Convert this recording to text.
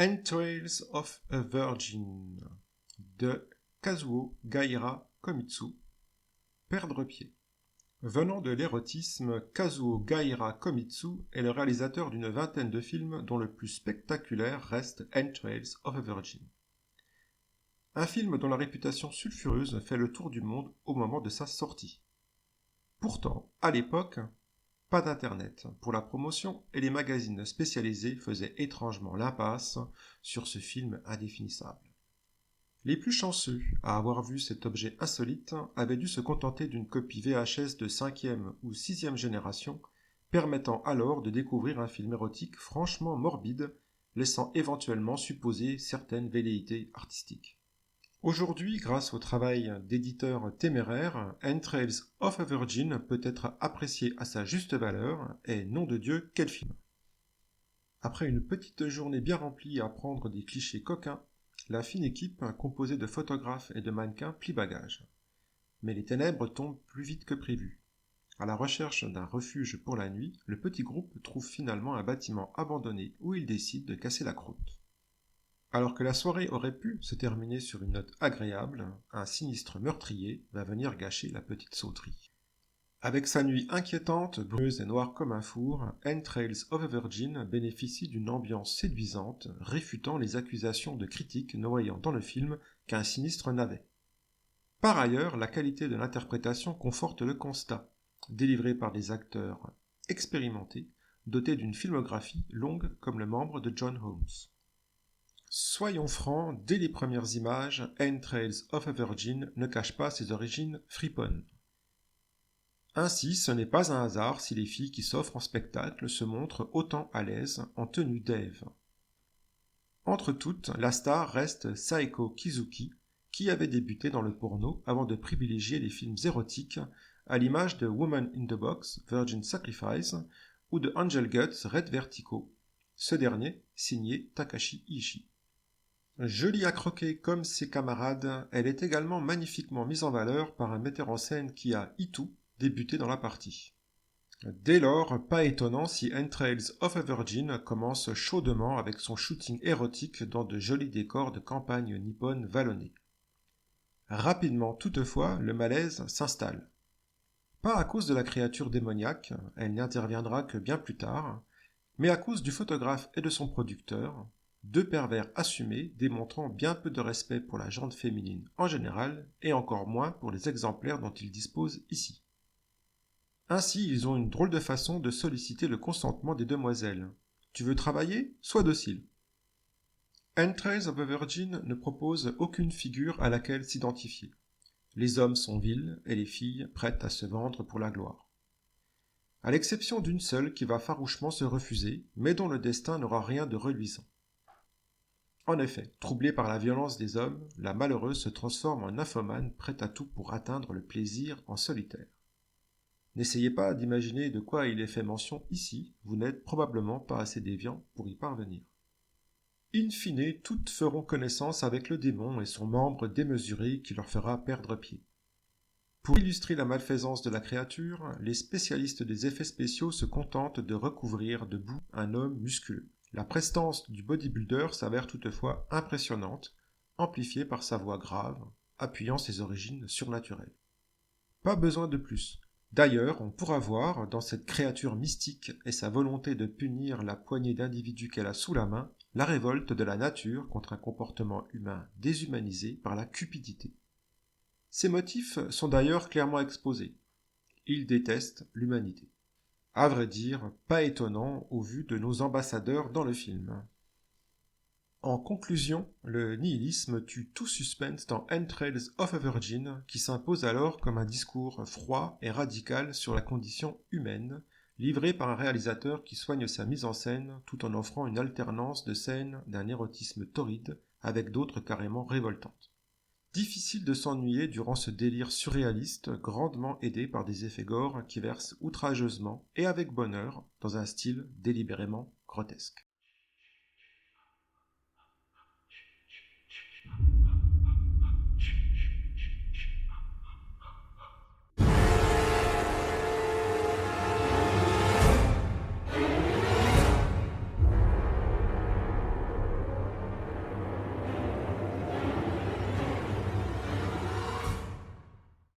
Entrails of a Virgin de Kazuo Gaira Komitsu. Perdre pied. Venant de l'érotisme, Kazuo Gaira Komitsu est le réalisateur d'une vingtaine de films dont le plus spectaculaire reste Entrails of a Virgin. Un film dont la réputation sulfureuse fait le tour du monde au moment de sa sortie. Pourtant, à l'époque, pas d'internet pour la promotion et les magazines spécialisés faisaient étrangement l'impasse sur ce film indéfinissable. Les plus chanceux à avoir vu cet objet insolite avaient dû se contenter d'une copie VHS de 5e ou 6e génération, permettant alors de découvrir un film érotique franchement morbide, laissant éventuellement supposer certaines velléités artistiques. Aujourd'hui, grâce au travail d'éditeurs téméraires, Entrails of a Virgin peut être apprécié à sa juste valeur, et nom de Dieu, quel film! Après une petite journée bien remplie à prendre des clichés coquins, la fine équipe, composée de photographes et de mannequins, plie bagage. Mais les ténèbres tombent plus vite que prévu. À la recherche d'un refuge pour la nuit, le petit groupe trouve finalement un bâtiment abandonné où ils décident de casser la croûte. Alors que la soirée aurait pu se terminer sur une note agréable, un sinistre meurtrier va venir gâcher la petite sauterie. Avec sa nuit inquiétante, brumeuse et noire comme un four, Entrails of a Virgin bénéficie d'une ambiance séduisante, réfutant les accusations de critiques ne voyant dans le film qu'un sinistre navet. Par ailleurs, la qualité de l'interprétation conforte le constat, délivré par des acteurs expérimentés, dotés d'une filmographie longue comme le membre de John Holmes. Soyons francs, dès les premières images, Entrails of a Virgin ne cache pas ses origines friponnes. Ainsi, ce n'est pas un hasard si les filles qui s'offrent en spectacle se montrent autant à l'aise en tenue d'Ève. Entre toutes, la star reste Saeko Kizuki, qui avait débuté dans le porno avant de privilégier les films érotiques, à l'image de Woman in the Box, Virgin Sacrifice, ou de Angel Guts, Red Vertigo, ce dernier signé Takashi Ishii. Jolie à croquer comme ses camarades, elle est également magnifiquement mise en valeur par un metteur en scène qui a, Itu, débuté dans la partie. Dès lors, pas étonnant si Entrails of a Virgin commence chaudement avec son shooting érotique dans de jolis décors de campagne nippone vallonnée. Rapidement toutefois, le malaise s'installe. Pas à cause de la créature démoniaque, elle n'interviendra que bien plus tard, mais à cause du photographe et de son producteur, deux pervers assumés démontrant bien peu de respect pour la gente féminine en général et encore moins pour les exemplaires dont ils disposent ici. Ainsi, ils ont une drôle de façon de solliciter le consentement des demoiselles. Tu veux travailler? Sois docile. Entrails of a Virgin ne propose aucune figure à laquelle s'identifier. Les hommes sont vils et les filles prêtes à se vendre pour la gloire. À l'exception d'une seule qui va farouchement se refuser, mais dont le destin n'aura rien de reluisant. En effet, troublée par la violence des hommes, la malheureuse se transforme en nymphomane prête à tout pour atteindre le plaisir en solitaire. N'essayez pas d'imaginer de quoi il est fait mention ici, vous n'êtes probablement pas assez déviant pour y parvenir. In fine, toutes feront connaissance avec le démon et son membre démesuré qui leur fera perdre pied. Pour illustrer la malfaisance de la créature, les spécialistes des effets spéciaux se contentent de recouvrir de boue un homme musculeux. La prestance du bodybuilder s'avère toutefois impressionnante, amplifiée par sa voix grave, appuyant ses origines surnaturelles. Pas besoin de plus. D'ailleurs, on pourra voir, dans cette créature mystique et sa volonté de punir la poignée d'individus qu'elle a sous la main, la révolte de la nature contre un comportement humain déshumanisé par la cupidité. Ces motifs sont d'ailleurs clairement exposés. Ils détestent l'humanité. À vrai dire, pas étonnant au vu de nos ambassadeurs dans le film. En conclusion, le nihilisme tue tout suspense dans Entrails of a Virgin, qui s'impose alors comme un discours froid et radical sur la condition humaine, livré par un réalisateur qui soigne sa mise en scène tout en offrant une alternance de scènes d'un érotisme torride avec d'autres carrément révoltantes. Difficile de s'ennuyer durant ce délire surréaliste, grandement aidé par des effets gore qui versent outrageusement et avec bonheur dans un style délibérément grotesque.